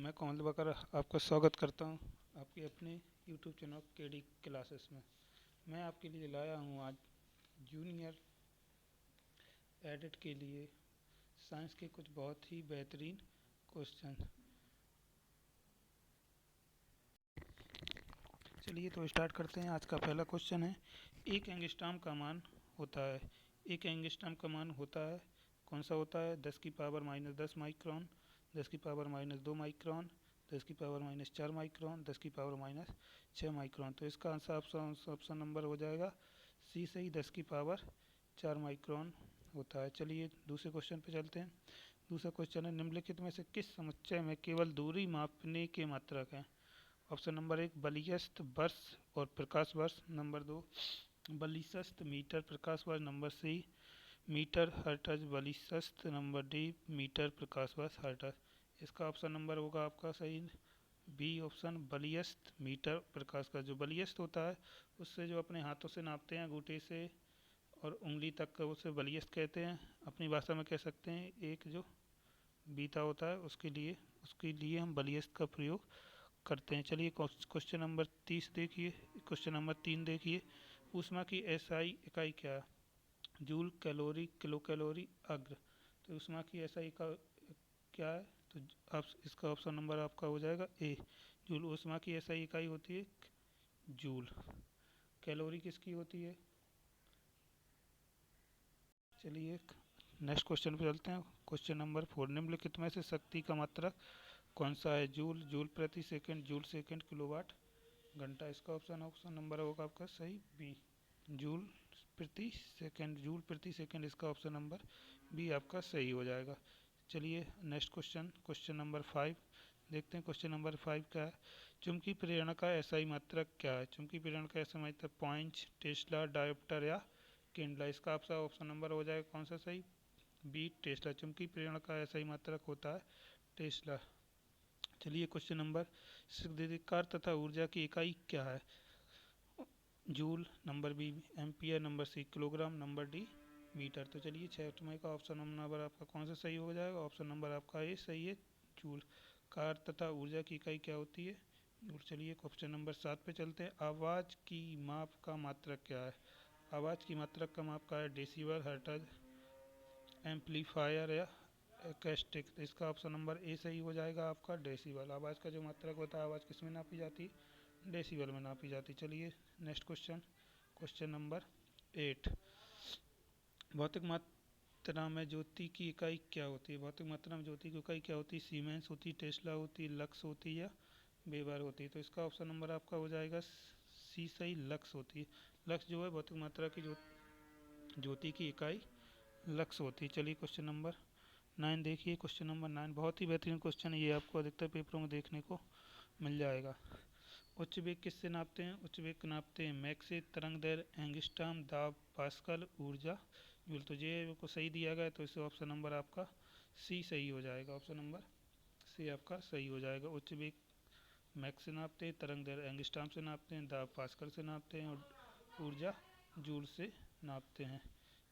मैं कमल बकर आपका स्वागत करता हूं आपके अपने YouTube चैनल केडी क्लासेस में। मैं आपके लिए लाया हूं आज जूनियर एडिट के लिए साइंस के कुछ बहुत ही बेहतरीन क्वेश्चन। चलिए तो स्टार्ट करते हैं। आज का पहला क्वेश्चन है, एक एंगस्ट्रॉम का मान होता है। एक एंगस्ट्रॉम का मान होता है, कौन सा होता है? 10 की पावर माइनस 10 माइक्रोन, 10 की पावर माइनस 2 माइक्रोन, 10 की पावर माइनस 4 माइक्रोन, 10 की पावर माइनस 6 माइक्रोन। तो इसका आंसर ऑप्शन नंबर हो जाएगा सी सही, 10 की पावर 4 माइक्रोन होता है। चलिए दूसरे क्वेश्चन पे चलते हैं। दूसरा क्वेश्चन है, निम्नलिखित में से किस समुच्चय में केवल दूरी मापने के मात्रक हैं? ऑप्शन नंबर 1 बलियस्त वर्ष और प्रकाश वर्ष, नंबर 2 बलिशस्त मीटर प्रकाश वर्ष, नंबर सी मीटर हर्ट्ज बलिशस्त, नंबर डी मीटर प्रकाश वर्ष हर्ट्ज। इसका ऑप्शन नंबर होगा आपका सही बी ऑप्शन, बलियस्त मीटर प्रकाश का। जो बलियस्त होता है उससे जो अपने हाथों से नापते हैं, अंगूठे से और उंगली तक का, उसे बलियस्त कहते हैं। अपनी भाषा में कह सकते हैं एक जो बीता होता है उसके लिए हम बलियस्त का प्रयोग करते हैं। चलिए क्वेश्चन नंबर 30 देखिए। क्वेश्चन नंबर 3 देखिए, ऊष्मा की एसआई इकाई क्या है? जूल, कैलोरी, किलो कैलोरी, अग्र। तो ऊष्मा की एसआई का क्या है? तो आप इसका ऑप्शन नंबर आपका हो जाएगा ए जूल। ऊष्मा की एसआई इकाई होती है जूल। कैलोरी किसकी होती है? चलिए नेक्स्ट क्वेश्चन पे चलते हैं। क्वेश्चन नंबर 4, निम्नलिखित में से शक्ति का मात्रक कौन सा है? जूल, जूल प्रति सेकंड, जूल सेकंड, किलोवाट घंटा। इसका ऑप्शन नंबर होगा आपका सही बी जूल प्रति सेकंड, जूल प्रति सेकंड। इसका ऑप्शन नंबर बी आपका सही हो जाएगा। चलिए नेक्स्ट क्वेश्चन, क्वेश्चन नंबर 5 देखते हैं। क्वेश्चन नंबर 5 क्या है? चुंबकीय प्रेरण का एसआई मात्रक क्या है? चुंबकीय प्रेरण का एसआई मात्रक पॉइंट, टेस्ला, डायोप्टर या केंडला। इसका आपका ऑप्शन नंबर हो जाएगा कौन सा सही? B tesla. चुंबकीय प्रेरण का एसआई मात्रक होता है टेस्ला। चलिए क्वेश्चन नंबर 6 दे, कार्य तथा ऊर्जा की इकाई क्या है? Joule, number B ampere, number C kilogram, number D metre. तो चलिए 6वें का ऑप्शन नंबर आपका कौन सा सही हो जाएगा? ऑप्शन नंबर आपका ए सही है जूल। कार्य तथा ऊर्जा की इकाई क्या होती है? जूल। चलिए क्वेश्चन नंबर 7 पे चलते हैं। आवाज़ की माप का मात्रक क्या है? आवाज़ की मात्रक का माप का है डेसिबल, हर्ट्ज, एम्पलीफायर या एकैस्टिक। तो इसका ऑप्शन नंबर ए सही हो जाएगा आपका डेसिबल। आवाज़ का जो मात्रक होता है, आवाज़ किस में नापी जाती है? डेसिबल में नापी जाती है। चलिए नेक्स्ट क्वेश्चन, क्वेश्चन नंबर 8, भौतिक मात्रा में ज्योति की इकाई क्या होती है? भौतिक मात्रा में ज्योति की इकाई क्या होती है? सीमेंस होती है, टेस्ला होती है, लक्स होती है या वेबर होती है। तो इसका ऑप्शन नंबर आपका हो जाएगा सी सही, लक्स होती है। लक्स जो है भौतिक मात्रा की ज्योति की इकाई लक्स होती है। चलिए क्वेश्चन नंबर 9 देखिए। क्वेश्चन नंबर 9 बहुत ही बेहतरीन क्वेश्चन है, ये आपको अधिकतर पेपरों में देखने को मिल जाएगा। उच्च वेग किससे नापते हैं? उच्च वेग नापते हैं मैक से, तरंग दैर्घ्य एंगस्ट्रॉम, दाब पास्कल, ऊर्जा जूल। तो ये को सही दिया गया है, तो इसे ऑप्शन नंबर आपका सी सही हो जाएगा। ऑप्शन नंबर सी आपका सही हो जाएगा। उच्च वेग मैक से नापते हैं, तरंग दैर्घ्य एंगस्ट्रॉम से नापते हैं, दाब पास्कल से नापते हैं और ऊर्जा जूल से नापते हैं।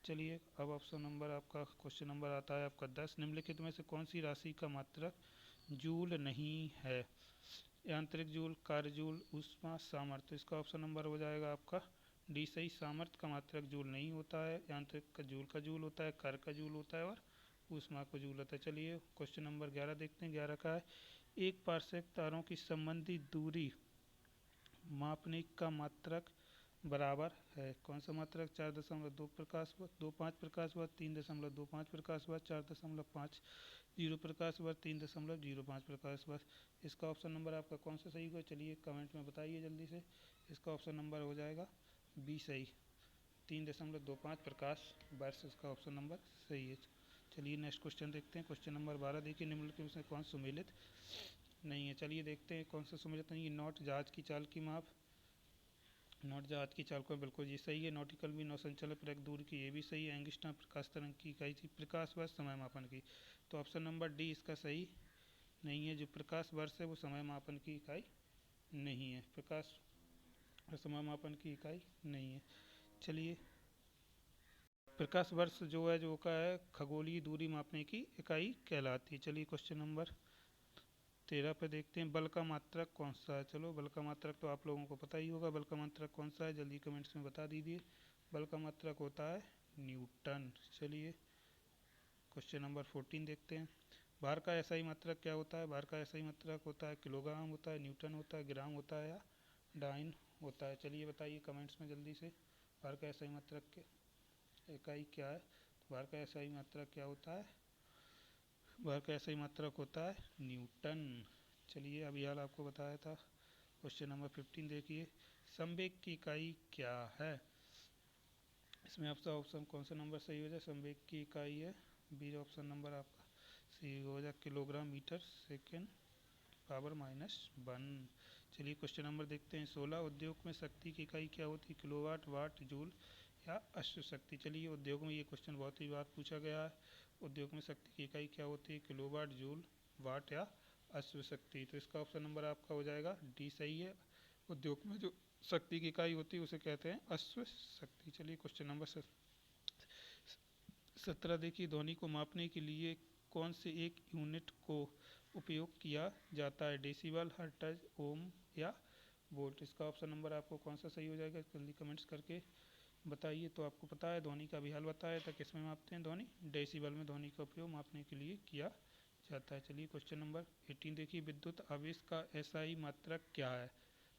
चलिए अब ऑप्शन नंबर आपका क्वेश्चन नंबर आता है आपका 10, निम्नलिखित में से कौन सी राशि का मात्रक जूल नहीं है? यांत्रिक जूल, कार्य जूल, ऊष्मा, सामर्थ्य। तो इसका ऑप्शन नंबर हो जाएगा आपका डी सही, सामर्थ्य का मात्रक जूल नहीं होता है। यांत्रिक का जूल होता है, कार्य का जूल होता है और ऊष्मा का जूल होता है। चलिए क्वेश्चन नंबर 11 देखते हैं। 11 का है, एक पार्श्विक तारों की संबंधित दूरी मापने का मात्रक बराबर है। कौन सा मात्रक? 4.2 प्रकाश वर्ष, 2.5 प्रकाश वर्ष, 3.25 प्रकाश वर्ष, 4.50 प्रकाश वर्ष, 3.05 प्रकाश वर्ष। इसका ऑप्शन नंबर आपका कौन सा सही होगा? चलिए कमेंट में बताइए जल्दी से। इसका ऑप्शन नंबर हो जाएगा बी सही, 3.25 प्रकाश वर्ष। इसका ऑप्शन नंबर सही है। चलिए नेक्स्ट क्वेश्चन देखते हैं। क्वेश्चन नंबर 12 देखिए, निम्नलिखित में कौन सुमेलित नहीं है? चलिए देखते हैं कौन सा सुमेलित नहीं है। नॉट जहाज की चाल की माप, नॉट जहाज की चाल को बिल्कुल ये सही है। नॉटिकल भी, नौ संचालक प्रयोग दूर की, ये भी सही है। एंगस्ट्रॉम प्रकाश तरंग की इकाई थी, प्रकाश वर्ष समय मापन की। तो ऑप्शन नंबर डी इसका सही नहीं है। जो प्रकाश वर्ष है वो समय मापन की इकाई नहीं है, प्रकाश समय मापन की इकाई नहीं है। चलिए प्रकाश वर्ष जो है जो का है खगोलीय दूरी मापने की इकाई कहलाती है। चलिए क्वेश्चन नंबर 13 पे देखते हैं बल का मात्रक कौन सा है। चलो बल का मात्रक तो आप लोगों को पता ही होगा, बल का मात्रक कौन सा है जल्दी कमेंट्स में बता दीजिए। बल का मात्रक होता है न्यूटन। चलिए क्वेश्चन नंबर 14 देखते हैं। भार का एसआई मात्रक क्या होता है। भार का एसआई मात्रक होता है किलोग्राम होता है, न्यूटन होता है, ग्राम होता है या डाइन होता है। चलिए बताइए कमेंट्स में जल्दी से, भार का एसआई मात्रक के इकाई क्या है। तो भार का एसआई मात्रक क्या होता है, भार का एसआई मात्रक होता है न्यूटन। चलिए अभी हाल आपको बताया था। क्वेश्चन नंबर 15 देखिए, संवेग की इकाई क्या है। इसमें आपका ऑप्शन कौन सा नंबर सही हो जाए। संवेग की इकाई है बी ऑप्शन नंबर आपका सही हो जाए, किलोग्राम मीटर सेकेंड पावर -1। चलिए क्वेश्चन नंबर देखते हैं 16, उद्योग में शक्ति की इकाई क्या होती है। किलोवाट, वाट, जूल या अश्व शक्ति। चलिए उद्योग में ये क्वेश्चन बहुत ही बार पूछा गया है। उद्योग में शक्ति की इकाई क्या होती है, किलोवाट, जूल, वाट या अश्व शक्ति। तो इसका ऑप्शन नंबर आपका हो जाएगा डी सही है। उद्योग में जो शक्ति की इकाई होती है उसे कहते हैं अश्व शक्ति। चलिए क्वेश्चन नंबर 17 देखिए, ध्वनि को मापने के लिए कौन से एक यूनिट को उपयोग किया जाता है। डेसिबल, हर्ट्ज, ओम या वोल्ट। इसका ऑप्शन नंबर आपको कौन सा सही हो जाएगा जल्दी कमेंट्स करके बताइए। तो आपको पता है ध्वनि का भी हाल बताया था, किस में मापते हैं ध्वनि, डेसिबल में ध्वनि का उपयोग मापने के लिए किया जाता है। चलिए क्वेश्चन नंबर 18 देखिए, विद्युत आवेश का एसआई मात्रक क्या है।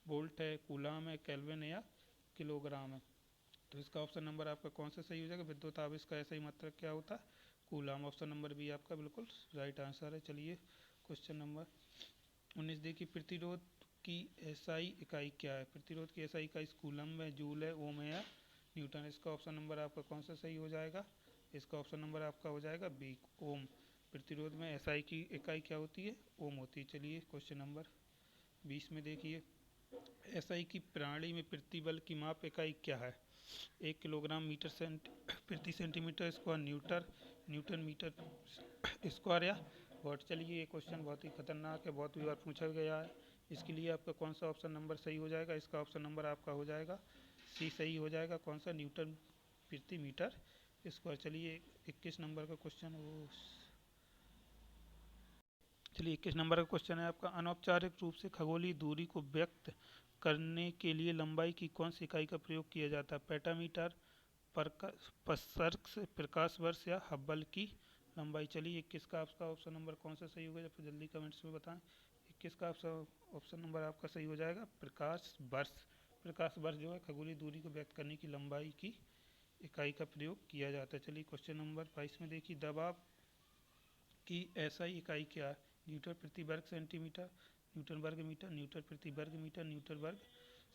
वोल्ट है, कूलाम है, केल्विन है या किलोग्राम है। तो इसका ऑप्शन नंबर आपका कौन सा सही हो जाएगा। विद्युत आवेश का एसआई मात्रक क्या होता है, कूलाम। ऑप्शन नंबर बी आपका बिल्कुल राइट आंसर है। चलिए क्वेश्चन नंबर 19 देखिए, प्रतिरोध की एसआई इकाई क्या है। प्रतिरोध की एसआई इकाई कूलम है, जूल है, ओम है या न्यूटन। इसका ऑप्शन नंबर आपका कौन सा सही हो जाएगा। इसका ऑप्शन नंबर आपका हो जाएगा बी, ओम। प्रतिरोध में एसआई की इकाई क्या होती है, ओम होती है। चलिए क्वेश्चन नंबर 20 में देखिए, एसआई की प्रणाली में प्रतिबल की माप इकाई क्या है। 1 किलोग्राम मीटर प्रति centimetre square, newton metre square या वॉट। चलिए ये क्वेश्चन बहुत ही खतरनाक है, बहुत बार पूछा गया है। इसके लिए आपका कौन सा ऑप्शन नंबर सही हो जाएगा। इसका ऑप्शन नंबर आपका हो जाएगा सी सही हो जाएगा। कौन सा, न्यूटन प्रति मीटर स्क्वायर। चलिए 21 नंबर का क्वेश्चन वो, चलिए 21 नंबर का क्वेश्चन है आपका, अनौपचारिक रूप से खगोलीय दूरी को व्यक्त करने के लिए लंबाई की कौन सी इकाई का प्रयोग किया जाता है। पेटामीटर, प्रकाश वर्ष या हब्बल की लंबाई। चलिए 21 का आपका ऑप्शन नंबर कौन सा सही होगा, जब जल्दी कमेंट्स में बताएं। 21 का ऑप्शन नंबर आपका सही हो जाएगा प्रकाश वर्ष। प्रकाश वर्ष जो है खगोलीय दूरी को व्यक्त करने की लंबाई की इकाई का प्रयोग किया जाता है। चलिए क्वेश्चन नंबर 22 में देखिए, दबाव की एसआई इकाई क्या है। न्यूटन प्रति वर्ग सेंटीमीटर, न्यूटन वर्ग मीटर, न्यूटन प्रति वर्ग मीटर, न्यूटन वर्ग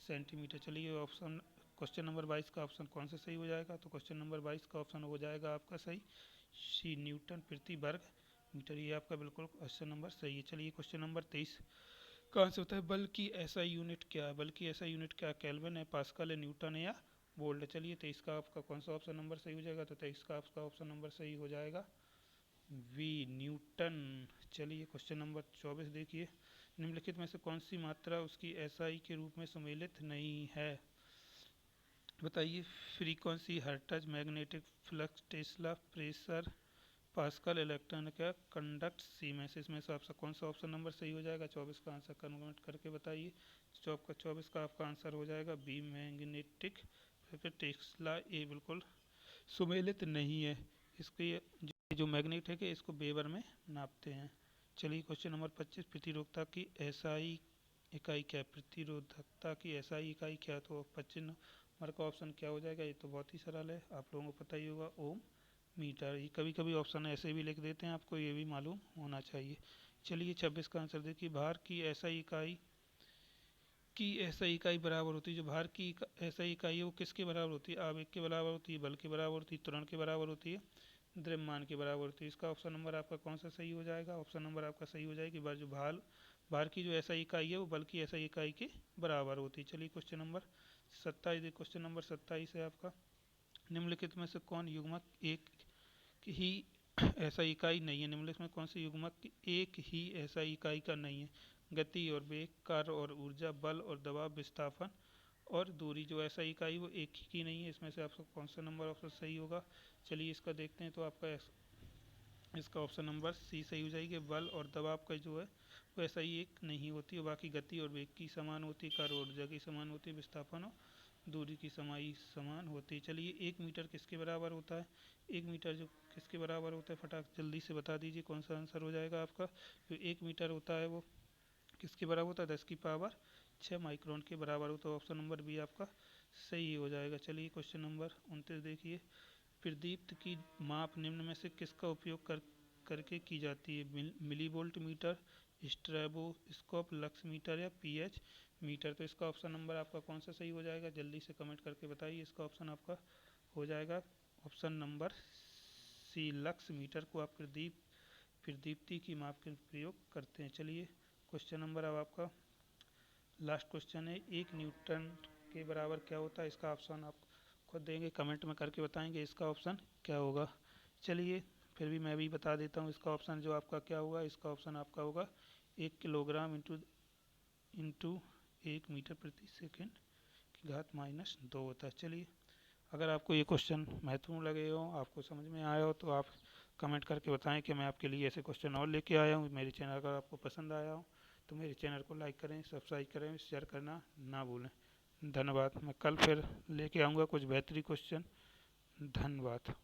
सेंटीमीटर। चलिए ऑप्शन क्वेश्चन नंबर 22 का ऑप्शन कौन सा सही हो जाएगा। तो क्वेश्चन नंबर 22 का ऑप्शन हो जाएगा आपका सही सी, न्यूटन प्रति वर्ग मीटर। ये आपका बिल्कुल क्वेश्चन नंबर सही है। चलिए क्वेश्चन नंबर 23 का आंसर होता है, बल की एसआई यूनिट क्या है। बल की एसआई यूनिट क्या है, केल्विन है, पास्कल है, न्यूटन है या वोल्ट। चलिए 23 का आपका कौन सा ऑप्शन नंबर सही हो जाएगा। तो 23 का आपका ऑप्शन नंबर सही हो जाएगा वी, न्यूटन। चलिए क्वेश्चन नंबर 24 देखिए, निम्नलिखित में से कौन सी मात्रा उसकी एसआई के रूप में सम्मिलित नहीं है। बताइए, frequency, hertz, magnetic flux, Tesla, pressure, pascal, electron का कंडक्ट, सीमेंस। इसमें से आपका कौन सा ऑप्शन नंबर सही हो जाएगा। 24 का आंसर कमेंट करके बताइए। 24 का आपका आंसर हो जाएगा बी, मैग्नेटिक टेस्ला। ये बिल्कुल सुमेलित नहीं है। इसके जो मैग्नेट है कि इसको वेबर में नापते हैं। चलिए क्वेश्चन नंबर 25, प्रतिरोधकता की एसआई इकाई क्या है। प्रतिरोधकता की एसआई इकाई क्या है। तो 25 नंबर का ऑप्शन क्या हो जाएगा। ये तो बहुत ही सरल है, आप लोगों को पता ही होगा, ओम मीटर। ये कभी कभी ऑप्शन ऐसे भी लिख देते हैं, आपको ये भी मालूम होना चाहिए। चलिए 26 का आंसर देखिए, भार की एसआई इकाई बराबर होती है। जो भार की एसआई इकाई है वो किसके बराबर होती है। आवेग के बराबर होती है, बल के बराबर होती है, त्वरण के बराबर होती है, द्रव्यमान के बराबर होती है। इसका ऑप्शन नंबर आपका कौन सा सही हो जाएगा। ऑप्शन नंबर आपका सही हो जाएगी जो भार की जो एसआई इकाई है वो बल की एसआई इकाई के बराबर होती है। चलिए क्वेश्चन नंबर 27, क्वेश्चन नंबर 27 है आपका, निम्नलिखित में से कौन युग्मक एक ही ऐसा इकाई नहीं है। निम्नलिखित में कौन सी युग्मक एक ही ऐसा इकाई का नहीं है। गति और वेग, कार्य और ऊर्जा, बल और दबाव, विस्थापन और दूरी। जो ऐसा इकाई वो एक ही की नहीं है। इसमें से आपका कौन सा नंबर ऑप्शन सही होगा। चलिए इसका देखते हैं। तो आपका इसका ऑप्शन नंबर सी सही हो जाएगी। बल और दबाव का जो है वैसा ही एक नहीं होती है। बाकी गति और वेग की समान होती है, कार्य और ऊर्जा की समान होती है, विस्थापन और दूरी की समाई समान होती है। चलिए 1 मीटर किसके बराबर होता है? 1 मीटर जो किसके बराबर होता है, फटाक जल्दी से बता दीजिए कौन सा आंसर हो जाएगा आपका। जो 1 मीटर होता है वो किसके बराबर होता है? 10 की पावर 6 माइक्रोन के बराबर होता है। ऑप्शन नंबर बी आपका सही हो जाएगा। चलिए क्वेश्चन नंबर 29 देखिए। प्रदीप्त की माप निम्न में से किसका उपयोग करके की जाती है? Millivolt meter, stroboscope, lux meter या पीएच मीटर। तो इसका ऑप्शन नंबर आपका कौन सा सही हो जाएगा? जल्दी से कमेंट करके बताइए। इसका ऑप्शन आपका हो जाएगा option number C, lux metre को आप प्रदीप्ति की माप के प्रयोग करते हैं। चलिए क्वेश्चन नंबर अब आपका लास्ट क्वेश्चन है। 1 न्यूटन के बराबर क्या होता है? इसका ऑप्शन आप खुद देंगे, कमेंट में करके बताएंगे इसका ऑप्शन क्या होगा। चलिए फिर भी मैं भी बता देता हूँ इसका ऑप्शन जो आपका क्या होगा। इसका ऑप्शन आपका होगा 1 किलोग्राम इंटू 1 मीटर प्रति सेकेंड की घात -2 होता है। चलिए अगर आपको ये क्वेश्चन महत्वपूर्ण लगे हो, आपको समझ में आया हो, तो आप कमेंट करके बताएं कि मैं आपके लिए ऐसे क्वेश्चन और लेके आया हूँ। मेरे चैनल अगर आपको पसंद आया हो तो मेरे चैनल को लाइक करें, सब्सक्राइब करें, शेयर करना ना भूलें। धन्यवाद। मैं कल फिर लेके आऊँगा कुछ बेहतरीन क्वेश्चन। धन्यवाद।